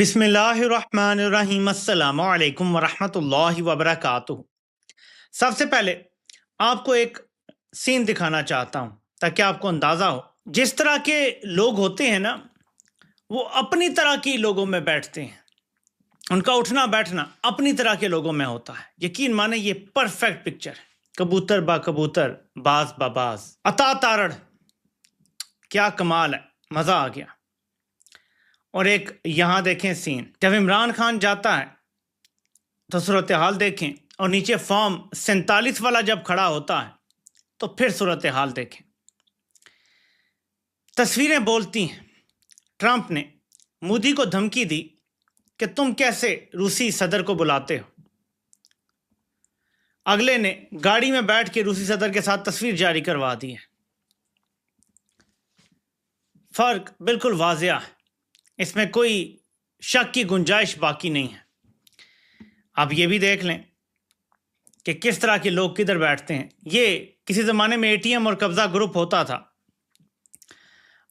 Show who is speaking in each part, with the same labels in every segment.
Speaker 1: بسم اللہ الرحمن الرحیم السلام علیکم ورحمۃ اللہ وبرکاتہ۔ سب سے پہلے آپ کو ایک سین دکھانا چاہتا ہوں تاکہ آپ کو اندازہ ہو جس طرح کے لوگ ہوتے ہیں نا، وہ اپنی طرح کے لوگوں میں بیٹھتے ہیں، ان کا اٹھنا بیٹھنا اپنی طرح کے لوگوں میں ہوتا ہے۔ یقین مانے یہ پرفیکٹ پکچر ہے، کبوتر با کبوتر، باز با باز، عطا تارڑ، کیا کمال ہے، مزہ آ گیا۔ اور ایک یہاں دیکھیں سین، جب عمران خان جاتا ہے تو صورتحال دیکھیں، اور نیچے فارم 47 والا جب کھڑا ہوتا ہے تو پھر صورتحال دیکھیں۔ تصویریں بولتی ہیں۔ ٹرمپ نے مودی کو دھمکی دی کہ تم کیسے روسی صدر کو بلاتے ہو، اگلے نے گاڑی میں بیٹھ کے روسی صدر کے ساتھ تصویر جاری کروا دی ہے۔ فرق بالکل واضح ہے، اس میں کوئی شک کی گنجائش باقی نہیں ہے۔ اب یہ بھی دیکھ لیں کہ کس طرح کے لوگ کدھر بیٹھتے ہیں۔ یہ کسی زمانے میں اے ٹی ایم اور قبضہ گروپ ہوتا تھا،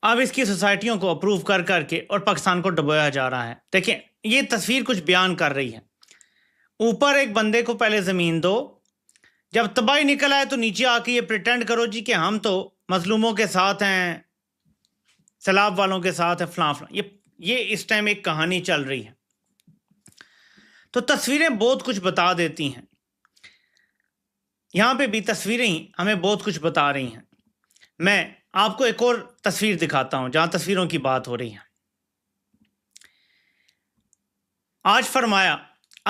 Speaker 1: اب اس کی سوسائٹیوں کو اپروو کر کر کے اور پاکستان کو ڈبویا جا رہا ہے۔ دیکھیں یہ تصویر کچھ بیان کر رہی ہے۔ اوپر ایک بندے کو پہلے زمین دو، جب تباہی نکل آئے تو نیچے آ کے یہ پریٹینڈ کرو جی کہ ہم تو مظلوموں کے ساتھ ہیں، سیلاب والوں کے ساتھ ہیں، فلاں فلاں۔ یہ اس ٹائم ایک کہانی چل رہی ہے۔ تو تصویریں بہت کچھ بتا دیتی ہیں، یہاں پہ بھی تصویریں ہی ہمیں بہت کچھ بتا رہی ہیں۔ میں آپ کو ایک اور تصویر دکھاتا ہوں جہاں تصویروں کی بات ہو رہی ہے۔ آج فرمایا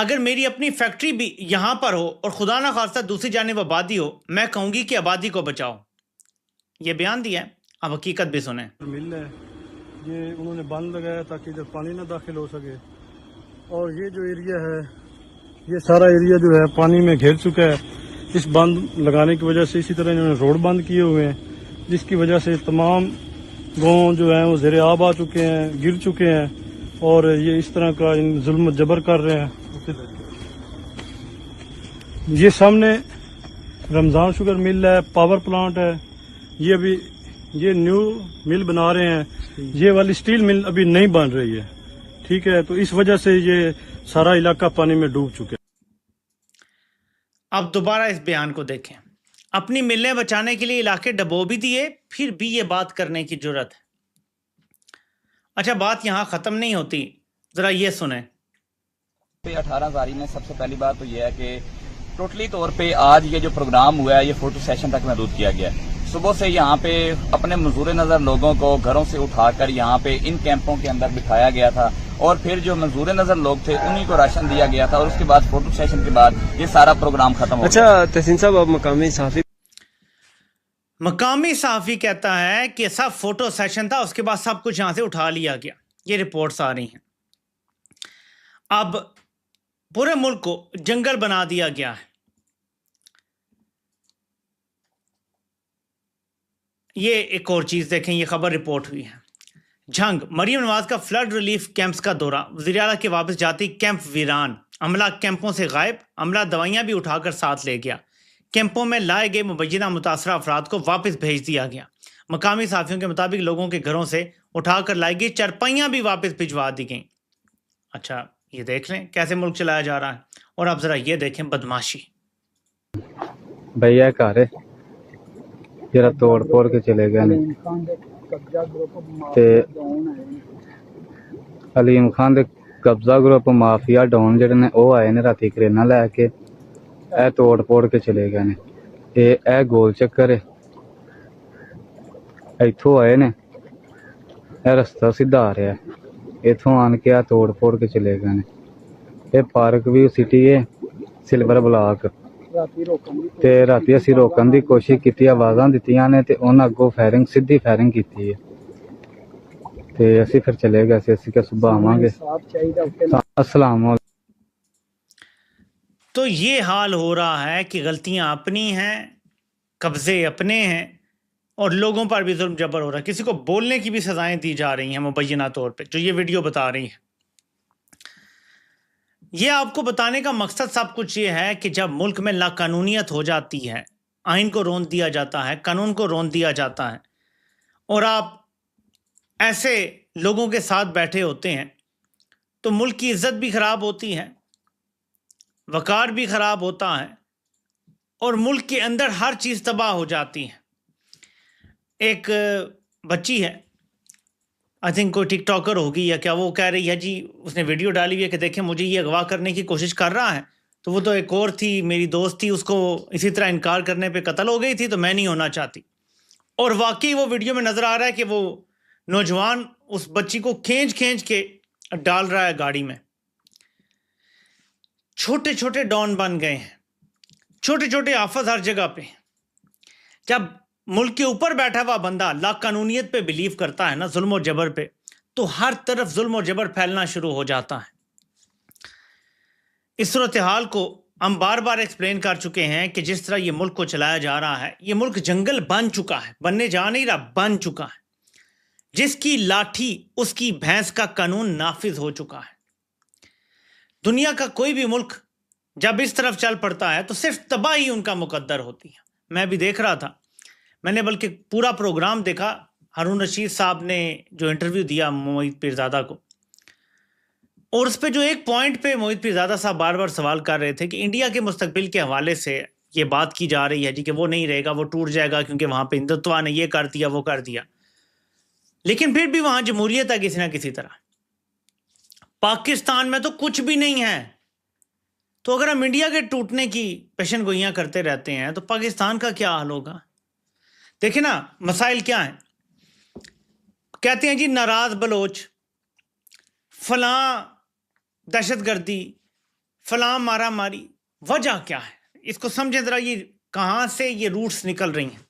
Speaker 1: اگر میری اپنی فیکٹری بھی یہاں پر ہو اور خدا نہ خواستہ دوسری جانب آبادی ہو، میں کہوں گی کہ آبادی کو بچاؤ۔ یہ بیان دیا ہے، اب حقیقت بھی سنیں۔
Speaker 2: مل ہے یہ انہوں نے بند لگایا تاکہ ادھر پانی نہ داخل ہو سکے، اور یہ جو ایریا ہے یہ سارا ایریا جو ہے پانی میں گھیر چکا ہے اس بند لگانے کی وجہ سے۔ اسی طرح انہوں نے روڈ بند کیے ہوئے ہیں جس کی وجہ سے تمام گاؤں جو ہیں وہ زیر آب آ چکے ہیں، گر چکے ہیں، اور یہ اس طرح کا ظلم و جبر کر رہے ہیں۔ یہ سامنے رمضان شوگر مل ہے، پاور پلانٹ ہے، یہ ابھی یہ نیو مل بنا رہے ہیں، یہ والی سٹیل مل ابھی نہیں بن رہی ہے، ٹھیک ہے۔ تو اس وجہ سے یہ سارا علاقہ پانی میں ڈوب چکا ہے۔
Speaker 1: اب دوبارہ اس بیان کو دیکھیں۔ اپنی ملیں بچانے کے لیے علاقے ڈبو بھی دیے، پھر بھی یہ بات کرنے کی جرت ہے۔ اچھا بات یہاں ختم نہیں ہوتی، ذرا یہ سنیں۔
Speaker 3: 18 میں سب سے پہلی بات تو یہ ہے کہ ٹوٹلی طور پہ آج یہ جو پروگرام ہوا ہے یہ فوٹو سیشن تک محدود کیا گیا ہے۔ صبح سے یہاں پہ اپنے منظور نظر لوگوں کو گھروں سے اٹھا کر یہاں پہ ان کیمپوں کے اندر بٹھایا گیا تھا، اور پھر جو منظور نظر لوگ تھے انہی کو راشن دیا گیا تھا، اور اس کے بعد فوٹو سیشن کے بعد یہ سارا پروگرام ختم ہو گیا۔
Speaker 4: اچھا تحسین صاحب، اب
Speaker 1: مقامی صحافی کہتا ہے کہ سب فوٹو سیشن تھا، اس کے بعد سب کچھ یہاں سے اٹھا لیا گیا۔ یہ رپورٹس آ رہی ہیں۔ اب پورے ملک کو جنگل بنا دیا گیا ہے۔ یہ ایک اور چیز دیکھیں، یہ خبر رپورٹ ہوئی ہے۔ جھنگ مریم نواز کا فلڈ ریلیف کیمپس کا دورہ، وزیر اعلیٰ کے واپس جاتی کیمپ ویران، عملہ کیمپوں سے غائب، عملہ دوائیاں بھی اٹھا کر ساتھ لے گیا۔ کیمپوں میں لائے گئے مبینہ متاثرہ افراد کو واپس بھیج دیا گیا۔ مقامی صحافیوں کے مطابق لوگوں کے گھروں سے اٹھا کر لائی گئی چرپائیاں بھی واپس بھجوا دی گئیں۔ اچھا یہ دیکھ لیں کیسے ملک چلایا جا رہا ہے۔ اور اب ذرا یہ دیکھیں بدماشی۔
Speaker 5: بھیا گھر جرا توڑ پھوڑ کے چلے گئے نے تے علیم خان دے قبضہ گروپ مافیا ڈون جڑے نے او آئے نے راتی کرینا لے کے اے توڑ پھوڑ کے چلے گئے نے۔ اے گول چکر ہے، ایتھوں آئے نے، اے رستہ سیدھا آ رہا ہے، ایتھوں آن کے آ توڑ پھوڑ کے چلے گئے نے۔ اے پارک ویو سٹی ہے، سلور بلاک تے راتی اسی روکن دی کوشش کیتی، آوازاں دتیاں نے تے انہاں اگوں فائرنگ سیدھی فائرنگ کیتی ہے تے اسی پھر چلے گئے اسی کہ صبح آواں گے۔ السلام علیکم۔
Speaker 1: تو یہ حال ہو رہا ہے کہ غلطیاں اپنی ہیں، قبضے اپنے ہیں، اور لوگوں پر بھی ظلم جبر ہو رہا ہے۔ کسی کو بولنے کی بھی سزائیں دی جا رہی ہیں مبینہ طور پہ، جو یہ ویڈیو بتا رہی ہے۔ یہ آپ کو بتانے کا مقصد سب کچھ یہ ہے کہ جب ملک میں لاقانونیت ہو جاتی ہے، آئین کو روند دیا جاتا ہے، قانون کو روند دیا جاتا ہے، اور آپ ایسے لوگوں کے ساتھ بیٹھے ہوتے ہیں تو ملک کی عزت بھی خراب ہوتی ہے, وقار بھی خراب ہوتا ہے, اور ملک کے اندر ہر چیز تباہ ہو جاتی ہے. ایک بچی ہے, آئی تھنک کوئی ٹک ٹاکر ہوگی یا کیا, وہ کہہ رہی ہے جی, اس نے ویڈیو ڈالی ہوئی ہے کہ دیکھیں مجھے یہ اغوا کرنے کی کوشش کر رہا ہے. تو وہ تو ایک اور تھی, میری دوست تھی, اس کو اسی طرح انکار کرنے پہ قتل ہو گئی تھی, تو میں نہیں ہونا چاہتی. اور واقعی وہ ویڈیو میں نظر آ رہا ہے کہ وہ نوجوان اس بچی کو کھینچ کھینچ کے ڈال رہا ہے گاڑی میں. چھوٹے چھوٹے ڈان بن گئے ہیں, چھوٹے چھوٹے آفز ہر جگہ پہ. جب ملک کے اوپر بیٹھا ہوا بندہ لا قانونیت پہ بلیو کرتا ہے نا, ظلم و جبر پہ, تو ہر طرف ظلم و جبر پھیلنا شروع ہو جاتا ہے. اس صورتحال کو ہم بار بار ایکسپلین کر چکے ہیں کہ جس طرح یہ ملک کو چلایا جا رہا ہے, یہ ملک جنگل بن چکا ہے, بننے جا نہیں رہا, بن چکا ہے. جس کی لاٹھی اس کی بھینس کا قانون نافذ ہو چکا ہے. دنیا کا کوئی بھی ملک جب اس طرف چل پڑتا ہے تو صرف تباہی ان کا مقدر ہوتی ہے. میں بھی دیکھ رہا تھا, میں نے بلکہ پورا پروگرام دیکھا, ہارون رشید صاحب نے جو انٹرویو دیا موعید پیرزادہ کو, اور اس پہ جو ایک پوائنٹ پہ موعید پیرزادہ صاحب بار بار سوال کر رہے تھے کہ انڈیا کے مستقبل کے حوالے سے یہ بات کی جا رہی ہے جی کہ وہ نہیں رہے گا, وہ ٹوٹ جائے گا کیونکہ وہاں پہ ہندوتوا نے یہ کر دیا وہ کر دیا, لیکن پھر بھی وہاں جمہوریت ہے کسی نہ کسی طرح. پاکستان میں تو کچھ بھی نہیں ہے. تو اگر ہم انڈیا کے ٹوٹنے کی پیشن گوئیاں کرتے رہتے ہیں تو پاکستان کا کیا حال ہوگا؟ دیکھیں نا مسائل کیا ہیں. کہتے ہیں جی ناراض بلوچ, فلاں دہشت گردی, فلاں مارا ماری. وجہ کیا ہے اس کو سمجھیں ذرا, یہ کہاں سے یہ روٹس نکل رہی ہیں.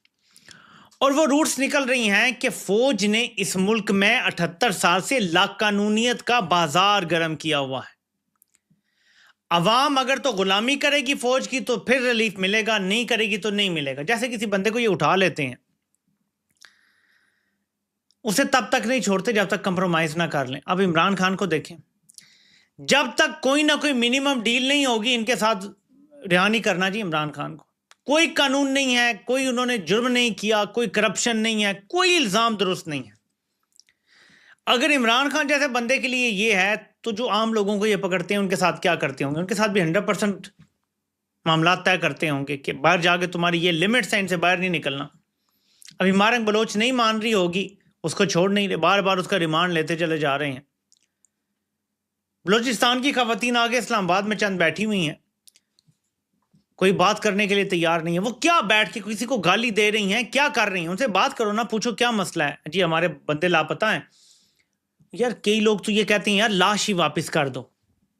Speaker 1: اور وہ روٹس نکل رہی ہیں کہ فوج نے اس ملک میں 78 سال سے لا قانونیت کا بازار گرم کیا ہوا ہے. عوام اگر تو غلامی کرے گی فوج کی تو پھر ریلیف ملے گا, نہیں کرے گی تو نہیں ملے گا. جیسے کسی بندے کو یہ اٹھا لیتے ہیں, اسے تب تک نہیں چھوڑتے جب تک کمپرومائز نہ کر لیں. اب عمران خان کو دیکھیں, جب تک کوئی نہ کوئی منیمم ڈیل نہیں ہوگی ان کے ساتھ رہا نہیں کرنا جی عمران خان کو. کوئی قانون نہیں ہے, کوئی انہوں نے جرم نہیں کیا, کوئی کرپشن نہیں ہے, کوئی الزام درست نہیں ہے. اگر عمران خان جیسے بندے کے لیے یہ ہے تو جو عام لوگوں کو یہ پکڑتے ہیں ان کے ساتھ کیا کرتے ہوں گے؟ ان کے ساتھ بھی 100% معاملات طے کرتے ہوں گے کہ باہر جا کے تمہاری یہ لمٹس ہیں, ان سے باہر نہیں نکلنا. ابھی مارنگ بلوچ نہیں مان رہی ہوگی, اس کو چھوڑ نہیں رہے, بار بار اس کا ریمانڈ لیتے چلے جا رہے ہیں. بلوچستان کی خواتین آگے اسلام آباد میں چند بیٹھی ہوئی ہیں, کوئی بات کرنے کے لیے تیار نہیں ہے. وہ کیا بیٹھ کے کسی کو گالی دے رہی ہیں, کیا کر رہی ہیں؟ ان سے بات کرو نا, پوچھو کیا مسئلہ ہے. جی ہمارے بندے لاپتہ ہیں. یار کئی لوگ تو یہ کہتے ہیں یار لاش ہی واپس کر دو.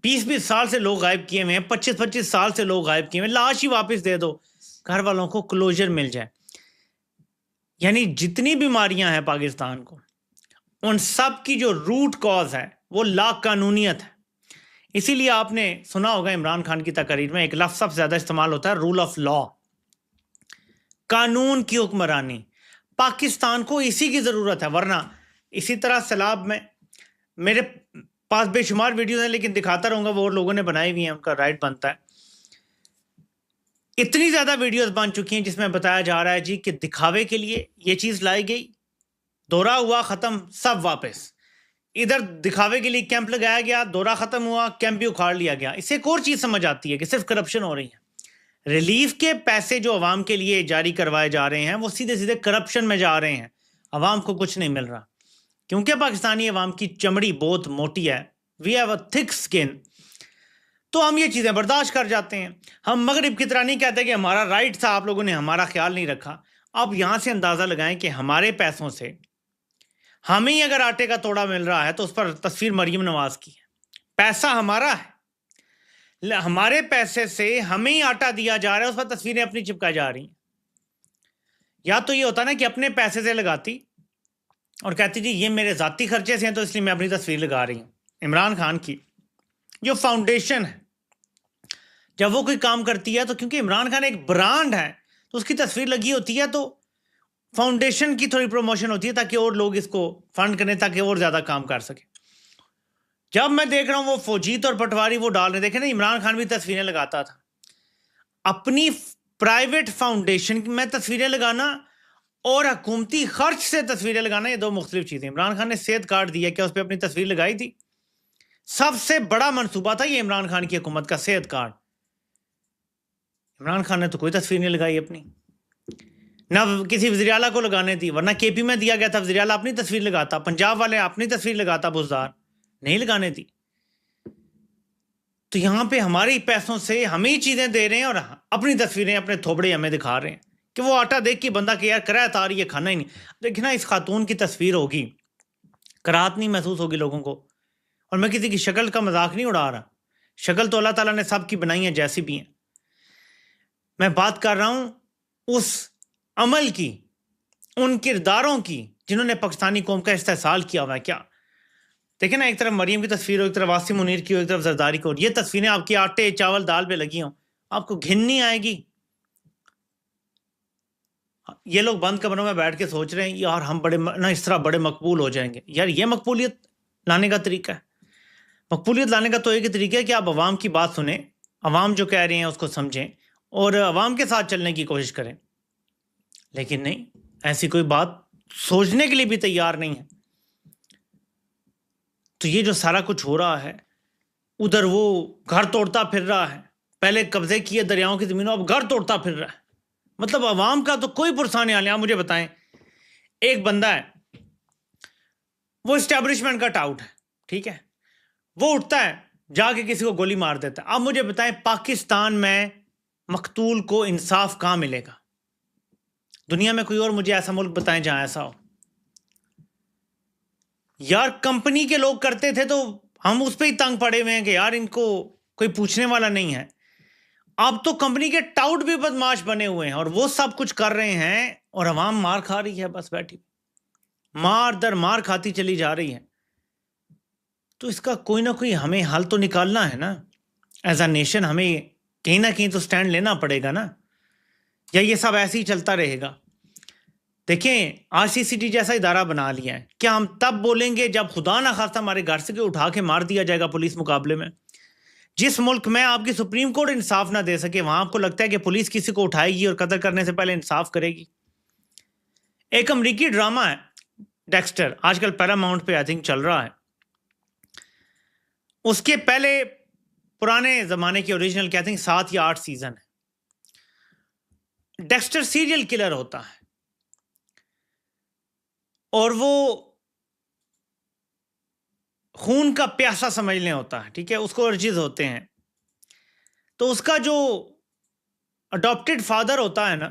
Speaker 1: 20 سال سے لوگ غائب کیے ہوئے ہیں, 25 سال سے لوگ غائب کیے ہوئے ہیں, لاش ہی واپس دے دو, گھر والوں کو کلوجر مل جائے. یعنی جتنی بیماریاں ہیں پاکستان کو, ان سب کی جو روٹ کاز ہے وہ لا قانونیت ہے. اسی لیے آپ نے سنا ہوگا عمران خان کی تقریر میں ایک لفظ سب سے زیادہ استعمال ہوتا ہے, رول آف لا, قانون کی حکمرانی. پاکستان کو اسی کی ضرورت ہے. ورنہ اسی طرح سیلاب میں, میرے پاس بے شمار ویڈیوز ہیں لیکن دکھاتا رہوں گا, وہ اور لوگوں نے بنائی ہوئی ہیں, ان کا رائٹ بنتا ہے. اتنی زیادہ ویڈیوز بن چکی ہیں جس میں بتایا جا رہا ہے جی کہ دکھاوے کے لیے یہ چیز لائی گئی, دورہ ہوا, ختم, سب واپس. ادھر دکھاوے کے لیے کیمپ لگایا گیا, دورہ ختم ہوا, کیمپ بھی اکھاڑ لیا گیا. اس سے ایک اور چیز سمجھ آتی ہے کہ صرف کرپشن ہو رہی ہے. ریلیف کے پیسے جو عوام کے لیے جاری کروائے جا رہے ہیں وہ سیدھے سیدھے کرپشن میں جا رہے ہیں. عوام کو کچھ نہیں مل رہا کیونکہ پاکستانی عوام کی چمڑی بہت موٹی ہے. وی ہیو اے تھک سکن, تو ہم یہ چیزیں برداشت کر جاتے ہیں. ہم مغرب کی طرح نہیں کہتے کہ ہمارا رائٹ تھا, آپ لوگوں نے ہمارا خیال نہیں رکھا. اب یہاں سے اندازہ لگائیں کہ ہمارے پیسوں سے ہمیں ہی اگر آٹے کا توڑا مل رہا ہے تو اس پر تصویر مریم نواز کی ہے. پیسہ ہمارا ہے, ہمارے پیسے سے ہمیں ہی آٹا دیا جا رہا ہے, اس پر تصویریں اپنی چپکا جا رہی ہیں. یا تو یہ ہوتا نا کہ اپنے پیسے سے لگاتی اور کہتی جی یہ میرے ذاتی خرچے سے ہیں تو اس لیے میں اپنی تصویر لگا رہی ہوں. عمران خان کی جو فاؤنڈیشن ہے, جب وہ کوئی کام کرتی ہے تو کیونکہ عمران خان ایک برانڈ ہے تو اس کی تصویر لگی ہوتی ہے, تو فاؤنڈیشن کی تھوڑی پروموشن ہوتی ہے تاکہ اور لوگ اس کو فنڈ کریں تاکہ اور زیادہ کام کر سکیں. جب میں دیکھ رہا ہوں وہ فوجیت اور پٹواری وہ ڈال رہے, دیکھیں نا عمران خان بھی تصویریں لگاتا تھا. اپنی پرائیویٹ فاؤنڈیشن میں تصویریں لگانا اور حکومتی خرچ سے تصویریں لگانا یہ دو مختلف چیزیں. عمران خان نے صحت کارڈ دیا, کیا اس پہ اپنی تصویر لگائی تھی؟ سب سے بڑا منصوبہ تھا یہ عمران خان کی حکومت کا صحت کارڈ. عمران خان نے تو کوئی تصویر نہیں لگائی اپنی, نہ کسی وزیر اعلیٰ کو لگانے تھی, ورنہ کے پی میں دیا گیا تھا وزیر اعلیٰ اپنی تصویر لگاتا, پنجاب والے اپنی تصویر لگاتا, بزدار نہیں لگانے تھی. تو یہاں پہ ہماری پیسوں سے ہمیں ہی چیزیں دے رہے ہیں اور اپنی تصویریں اپنے تھوبڑے ہمیں دکھا رہے ہیں کہ وہ آٹا دیکھ کے بندہ کہ یار کرایہ تار یہ کھانا ہی نہیں. دیکھیں نا, اس خاتون کی تصویر ہوگی, کراہت نہیں محسوس ہوگی لوگوں کو. اور میں کسی کی شکل کا مذاق نہیں اڑا رہا, شکل تو اللہ تعالیٰ نے سب کی بنائی ہے جیسی بھی ہیں. میں بات کر رہا ہوں اس عمل کی, ان کرداروں کی جنہوں نے پاکستانی قوم کا استحصال کیا ہوا ہے. کیا دیکھیں نا, ایک طرف مریم کی تصویر ہو, ایک طرف واسم منیر کی ہو, ایک طرف زرداری کو, اور یہ تصویریں آپ کی آٹے چاول دال پہ لگی ہوں, آپ کو گھن نہیں آئے گی؟ یہ لوگ بند کمروں میں بیٹھ کے سوچ رہے ہیں یار ہم بڑے نہ اس طرح بڑے مقبول ہو جائیں گے. یار یہ مقبولیت لانے کا طریقہ ہے؟ مقبولیت لانے کا تو ایک ہی طریقہ ہے کہ آپ عوام کی بات سنیں, عوام جو کہہ رہے ہیں اس کو سمجھیں اور عوام کے ساتھ چلنے کی کوشش کریں. لیکن نہیں, ایسی کوئی بات سوچنے کے لیے بھی تیار نہیں ہے. تو یہ جو سارا کچھ ہو رہا ہے, ادھر وہ گھر توڑتا پھر رہا ہے, پہلے قبضے کیے دریاؤں کی زمینوں, اب گھر توڑتا پھر رہا ہے. مطلب عوام کا تو کوئی پرسان حال نہیں. آپ مجھے بتائیں, ایک بندہ ہے وہ اسٹیبلشمنٹ کا ٹاؤٹ ہے, ٹھیک ہے, وہ اٹھتا ہے جا کے کسی کو گولی مار دیتا ہے. آپ مجھے بتائیں پاکستان میں مقتول کو انصاف کہاں ملے گا؟ دنیا میں کوئی اور مجھے ایسا ملک بتائیں جہاں ایسا ہو. یار کمپنی کے لوگ کرتے تھے تو ہم اس پہ ہی تنگ پڑے ہوئے ہیں کہ یار ان کو کوئی پوچھنے والا نہیں ہے. اب تو کمپنی کے ٹاؤٹ بھی بدماش بنے ہوئے ہیں اور وہ سب کچھ کر رہے ہیں اور عوام مار کھا رہی ہے, بس بیٹھی مار در مار کھاتی چلی جا رہی ہے. تو اس کا کوئی نہ کوئی ہمیں حل تو نکالنا ہے نا. ایز اے نیشن ہمیں کہیں نہ کہیں تو سٹینڈ لینا پڑے گا نا, یا یہ سب ایسے ہی چلتا رہے گا؟ دیکھیں آر سی سی ٹی جیسا ادارہ بنا لیا ہے, کیا ہم تب بولیں گے جب خدا نہ خواستہ ہمارے گھر سے اٹھا کے مار دیا جائے گا پولیس مقابلے میں؟ جس ملک میں آپ کی سپریم کورٹ انصاف نہ دے سکے وہاں آپ کو لگتا ہے کہ پولیس کسی کو اٹھائے گی اور قتل کرنے سے پہلے انصاف کرے گی؟ ایک امریکی ڈرامہ ہے ڈیکسٹر, آج کل پیراماؤنٹ پہ آئی تھنک چل رہا ہے. اس کے پہلے پرانے زمانے کی اوریجنل کہتے ہیں 7 یا 8 سیزن ہے. ڈیکسٹر سیریل کلر ہوتا ہے اور وہ خون کا پیاسا سمجھنے ہوتا ہے, ٹھیک ہے, اس کو ارجز ہوتے ہیں. تو اس کا جو اڈاپٹڈ فادر ہوتا ہے نا,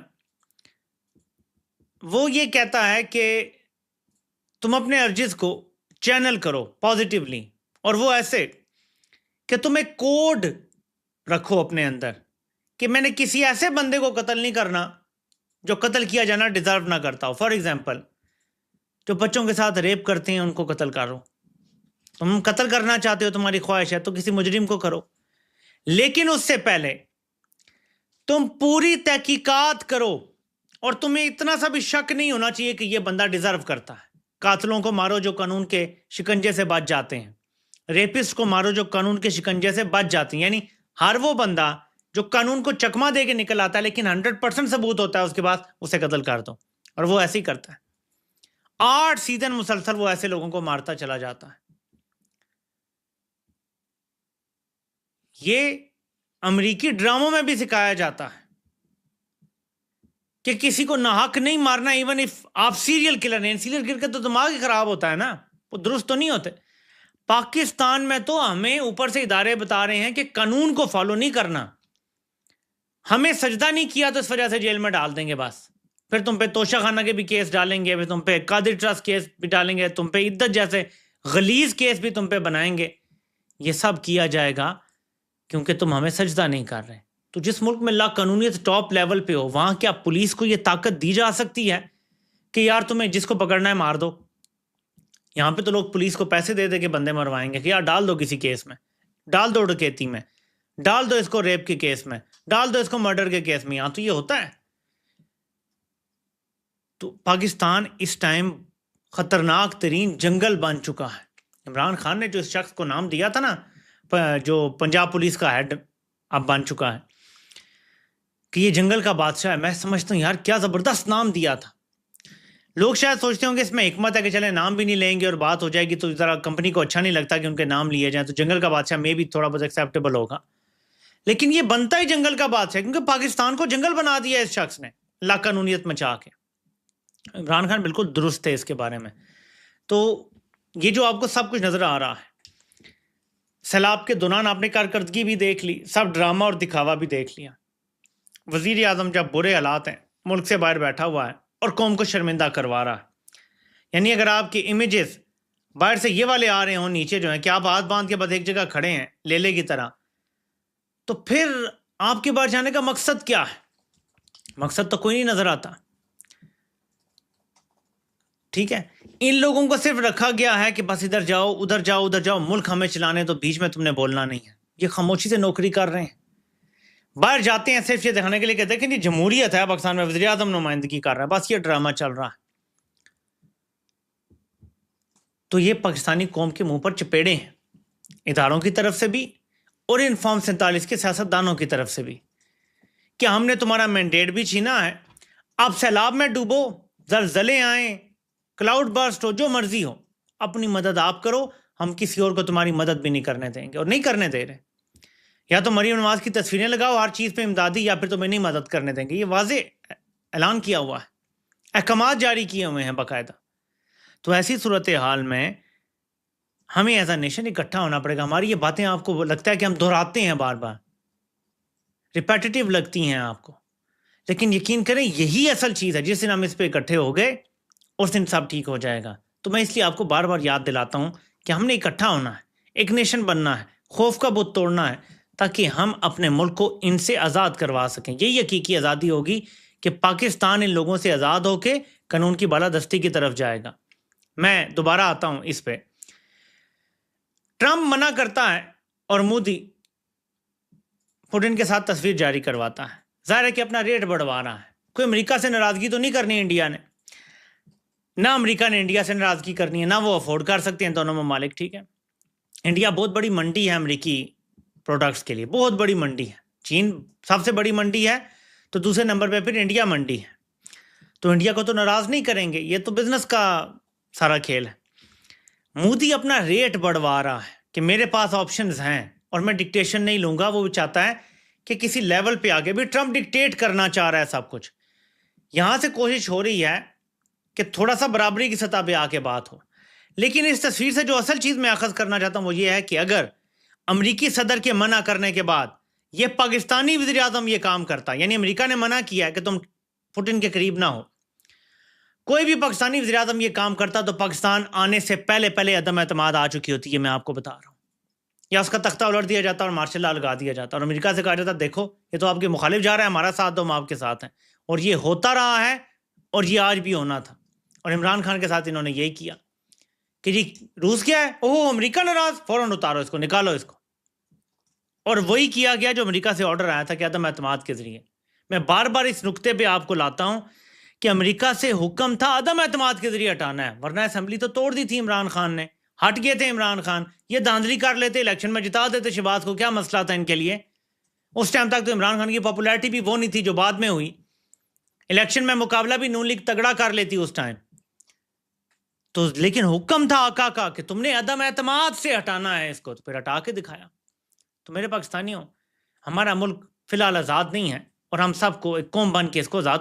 Speaker 1: وہ یہ کہتا ہے کہ تم اپنے ارجز کو چینل کرو پازیٹیولی, اور وہ ایسے کہ تم ایک کوڈ رکھو اپنے اندر کہ میں نے کسی ایسے بندے کو قتل نہیں کرنا جو قتل کیا جانا ڈیزرو نہ کرتا ہو. فار ایگزامپل جو بچوں کے ساتھ ریپ کرتے ہیں ان کو قتل کرو. تم قتل کرنا چاہتے ہو, تمہاری خواہش ہے, تو کسی مجرم کو کرو, لیکن اس سے پہلے تم پوری تحقیقات کرو اور تمہیں اتنا سا بھی شک نہیں ہونا چاہیے کہ یہ بندہ ڈیزرو کرتا ہے. قاتلوں کو مارو جو قانون کے شکنجے سے بچ جاتے ہیں, ریپسٹ کو مارو جو قانون کے شکنجے سے بچ جاتے ہیں. یعنی ہر وہ بندہ جو قانون کو چکما دے کے نکل آتا ہے لیکن 100% ثبوت ہوتا ہے اس کے بعد, اسے قتل کر دو. اور وہ ایسے ہی کرتا ہے. 8 سیزن مسلسل وہ ایسے لوگوں کو مارتا چلا جاتا ہے. یہ امریکی ڈراموں میں بھی سکھایا جاتا ہے کہ کسی کو ناحق نہیں مارنا, ایون اف آپ سیریل کلر ہیں. سیریل کلر کا تو دماغ ہی خراب ہوتا ہے نا, وہ درست تو نہیں ہوتے. پاکستان میں تو ہمیں اوپر سے ادارے بتا رہے ہیں کہ قانون کو فالو نہیں کرنا, ہمیں سجدہ نہیں کیا تو اس وجہ سے جیل میں ڈال دیں گے. بس پھر تم پہ توشہ خانہ کے بھی کیس ڈالیں گے, پھر تم پہ قادر ٹرسٹ کیس بھی ڈالیں گے, تم پہ عدت جیسے غلیظ کیس بھی تم پہ بنائیں گے. یہ سب کیا جائے گا کیونکہ تم ہمیں سجدہ نہیں کر رہے. تو جس ملک میں لا قانونیت ٹاپ لیول پہ ہو, وہاں کیا پولیس کو یہ طاقت دی جا سکتی ہے کہ یار تمہیں جس کو پکڑنا ہے مار دو؟ یہاں پہ تو لوگ پولیس کو پیسے دے دے کے بندے مروائیں گے کہ یار ڈال دو کسی کیس میں, ڈال دو ڈکیتی میں, ڈال دو اس کو ریپ کے کیس میں, ڈال دو اس کو مرڈر کے کیس میں. یہاں تو یہ ہوتا ہے. تو پاکستان اس ٹائم خطرناک ترین جنگل بن چکا ہے. عمران خان نے جو اس شخص کو نام دیا تھا نا, جو پنجاب پولیس کا ہیڈ اب بن چکا ہے, کہ یہ جنگل کا بادشاہ ہے, میں سمجھتا ہوں یار کیا زبردست نام دیا تھا. لوگ شاید سوچتے ہوں کہ اس میں حکمت ہے کہ چلے نام بھی نہیں لیں گے اور بات ہو جائے گی، تو ذرا کمپنی کو اچھا نہیں لگتا کہ ان کے نام لیے جائیں، تو جنگل کا بادشاہ میں بھی تھوڑا بہت ایکسیپٹیبل ہوگا، لیکن یہ بنتا ہی جنگل کا بادشاہ کیونکہ پاکستان کو جنگل بنا دیا اس شخص نے لا قانونیت مچا کے۔ عمران خان بالکل درست ہے اس کے بارے میں۔ تو یہ جو آپ کو سب کچھ نظر آ رہا ہے، سیلاب کے دوران آپ نے کارکردگی بھی دیکھ لی، سب ڈرامہ اور دکھاوا بھی دیکھ لیا۔ وزیر اعظم جب برے حالات ہیں، ملک سے باہر بیٹھا ہوا ہے اور قوم کو شرمندہ کروا رہا ہے، یعنی اگر آپ کے امیجز باہر سے یہ والے آ رہے ہوں نیچے جو ہیں کہ آپ ہاتھ باندھ کے بعد ایک جگہ کھڑے ہیں لیلے کی طرح، تو پھر آپ کے باہر جانے کا مقصد کیا ہے؟ مقصد تو کوئی نہیں نظر آتا، ٹھیک ہے؟ ان لوگوں کو صرف رکھا گیا ہے کہ بس ادھر جاؤ ادھر جاؤ ادھر جاؤ، ملک ہمیں چلانے تو بیچ میں تم نے بولنا نہیں ہے۔ یہ خاموشی سے نوکری کر رہے ہیں، باہر جاتے ہیں صرف یہ دکھانے کے لیے کہ دیکھیں یہ جمہوریت ہے پاکستان میں، وزیر اعظم نمائندگی کر رہا ہے، بس یہ ڈرامہ چل رہا ہے۔ تو یہ پاکستانی قوم کے منہ پر چپیڑے ہیں، اداروں کی طرف سے بھی اور ان فارم 47 کے سیاستدانوں کی طرف سے بھی، کہ ہم نے تمہارا مینڈیٹ بھی چھینا ہے، آپ سیلاب میں ڈوبو، زلزلے آئیں، کلاؤڈ برسٹ ہو، جو مرضی ہو، اپنی مدد آپ کرو، ہم کسی اور کو تمہاری مدد بھی نہیں کرنے دیں گے، اور نہیں کرنے دے رہے۔ یا تو مریم نواز کی تصویریں لگاؤ ہر چیز پہ امدادی، یا پھر تمہیں نہیں مدد کرنے دیں گے۔ یہ واضح اعلان کیا ہوا ہے، احکامات جاری کیے ہوئے ہیں باقاعدہ۔ تو ایسی صورتحال میں ہمیں ایز اے نیشن اکٹھا ہونا پڑے گا۔ ہماری یہ باتیں آپ کو لگتا ہے کہ ہم دہراتے ہیں بار بار، ریپیٹیٹیو لگتی ہیں آپ کو، لیکن یقین کریں یہی اصل چیز ہے۔ جس دن ہم اس پہ اکٹھے ہو گئے اس دن سب ٹھیک ہو جائے گا۔ تو میں اس لیے آپ کو بار بار یاد دلاتا ہوں کہ ہم نے اکٹھا ہونا ہے، ایک نیشن بننا ہے، خوف کا بت توڑنا ہے، تاکہ ہم اپنے ملک کو ان سے آزاد کروا سکیں۔ یہی حقیقی آزادی ہوگی کہ پاکستان ان لوگوں سے آزاد ہو کے قانون کی بالادستی کی طرف جائے گا۔ میں دوبارہ آتا ہوں اس پہ۔ ٹرمپ منع کرتا ہے اور مودی پوٹن کے ساتھ تصویر جاری کرواتا ہے، ظاہر ہے کہ اپنا ریٹ بڑھوا رہا ہے۔ کوئی امریکہ سے ناراضگی تو نہیں کرنی انڈیا نے، نہ امریکہ نے انڈیا سے ناراضگی کرنی ہے، نہ وہ افورڈ کر سکتے ہیں دونوں ممالک، ٹھیک ہے؟ انڈیا بہت بڑی منڈی ہے امریکی پروڈکٹس کے لیے، بہت بڑی منڈی ہے۔ چین سب سے بڑی منڈی ہے، تو دوسرے نمبر پہ پھر انڈیا منڈی ہے۔ تو انڈیا کو تو ناراض نہیں کریں گے، یہ تو بزنس کا سارا کھیل ہے۔ مودی اپنا ریٹ بڑھوا رہا ہے کہ میرے پاس آپشنز ہیں اور میں ڈکٹیشن نہیں لوں گا۔ وہ چاہتا ہے کہ کسی لیول پہ آگے بھی ٹرمپ ڈکٹیٹ کرنا چاہ رہا ہے سب کچھ۔ یہاں سے کوشش ہو رہی ہے کہ تھوڑا سا برابری کی سطح پہ آ کے بات ہو، لیکن اس تصویر سے جو اصل چیز میں اخذ کرنا چاہتا ہوں وہ یہ ہے کہ اگر امریکی صدر کے منع کرنے کے بعد یہ پاکستانی وزیر اعظم یہ کام کرتا، یعنی امریکہ نے منع کیا ہے کہ تم پوٹن کے قریب نہ ہو، کوئی بھی پاکستانی وزیر اعظم یہ کام کرتا تو پاکستان آنے سے پہلے عدم اعتماد آ چکی ہوتی ہے، میں آپ کو بتا رہا ہوں، یا اس کا تختہ الٹ دیا جاتا اور مارشل لا لگا دیا جاتا اور امریکہ سے کہا جاتا دیکھو یہ تو آپ کے مخالف جا رہا ہے، ہمارا ساتھ دو، ہم آپ کے ساتھ ہیں۔ اور یہ ہوتا رہا ہے اور یہ آج بھی ہونا تھا، اور عمران خان کے ساتھ انہوں نے یہی کیا کہ جی روس کیا ہے، اوہ امریکہ ناراض، فوراً اتارو اس کو، نکالو اس کو۔ اور وہی کیا گیا جو امریکہ سے آرڈر آیا تھا کہ عدم اعتماد کے ذریعے۔ میں بار بار اس نقطے پہ آپ کو لاتا ہوں کہ امریکہ سے حکم تھا عدم اعتماد کے ذریعے ہٹانا ہے، ورنہ اسمبلی تو توڑ دی تھی عمران خان نے، ہٹ گئے تھے عمران خان، یہ دھاندلی کر لیتے، الیکشن میں جتا دیتے شہباز کو، کیا مسئلہ تھا ان کے لیے؟ اس ٹائم تک تو عمران خان کی پاپولیرٹی بھی وہ نہیں تھی جو بعد میں ہوئی، الیکشن میں مقابلہ بھی نون لیگ تگڑا کر لیتی اس ٹائم تو، لیکن حکم تھا آقا کا کہ تم نے عدم اعتماد سے ہٹانا ہے اس کو، تو پھر ہٹا کے دکھایا۔ تو میرے پاکستانیوں، ہمارا ملک فی الحال آزاد نہیں ہے، اور ہم سب کو ایک قوم بن کے اس کو آزاد